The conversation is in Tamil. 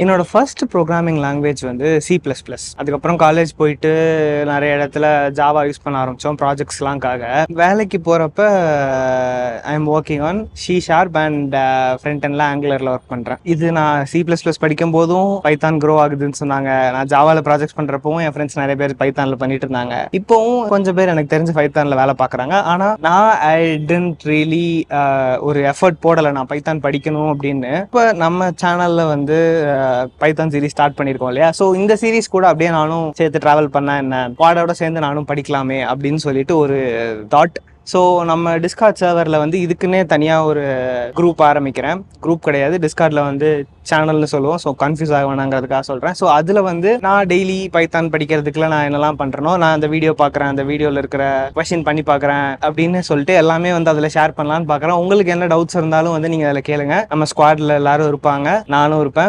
என்னோட ஃபர்ஸ்ட் ப்ரோக்ராமிங் லாங்குவேஜ் வந்து C++. அதுக்கப்புறம் காலேஜ் போயிட்டு நிறைய இடத்துல ஜாவா யூஸ் பண்ண ஆரம்பித்தோம் ப்ராஜெக்ட்ஸ்லாம்காக. வேலைக்கு போகிறப்ப I am working on C# and front அண்ட்ல ஆங்குலரில் ஒர்க் பண்ணுறேன். இது நான் C++ படிக்கும் போதும் பைத்தான் க்ரோ ஆகுதுன்னு சொன்னாங்க. நான் ஜாவாவில் ப்ராஜெக்ட்ஸ் பண்ணுறப்பவும் என் ஃப்ரெண்ட்ஸ் நிறைய பேர் பைத்தானில் பண்ணிட்டு இருந்தாங்க. இப்போவும் கொஞ்சம் பேர் எனக்கு தெரிஞ்ச பைத்தானில் வேலை பார்க்குறாங்க. ஆனால் நான் ஐ டென்ட் ரியலி ஒரு எஃபர்ட் போடலை நான் பைத்தான் படிக்கணும் அப்படின்னு. இப்போ நம்ம சேனலில் வந்து பைத்தான் சீரிஸ் ஸ்டார்ட் பண்ணியிருக்கோம் இல்லையா? ஸோ இந்த சீரிஸ் கூட அப்படியே நானும் சேர்த்து ட்ராவல் பண்ணேன், என்ன குவாடோட சேர்ந்து நானும் படிக்கலாமே அப்படின்னு சொல்லிட்டு ஒரு தாட். ஸோ நம்ம டிஸ்கார்ட் சர்வரில் வந்து இதுக்குன்னே தனியாக ஒரு குரூப் ஆரம்பிக்கிறேன். குரூப் கிடையாது, டிஸ்கார்டில் வந்து சேனல்னு சொல்லுவோம். ஸோ கன்ஃபியூஸ் ஆக வேணாங்கிறதுக்காக சொல்கிறேன். ஸோ அதில் வந்து நான் டெய்லி பைத்தான் படிக்கிறதுக்குலாம் நான் என்னெல்லாம் பண்ணுறனோ, நான் அந்த வீடியோ பார்க்குறேன், அந்த வீடியோவில் இருக்கிற கொஷின் பண்ணி பார்க்குறேன் அப்படின்னு சொல்லிட்டு எல்லாமே வந்து அதில் ஷேர் பண்ணலான்னு பார்க்குறேன். உங்களுக்கு என்ன டவுட்ஸ் இருந்தாலும் வந்து நீங்கள் அதில் கேளுங்க. நம்ம ஸ்குவாடில் எல்லாரும் இருப்பாங்க, நானும் இருப்பேன்.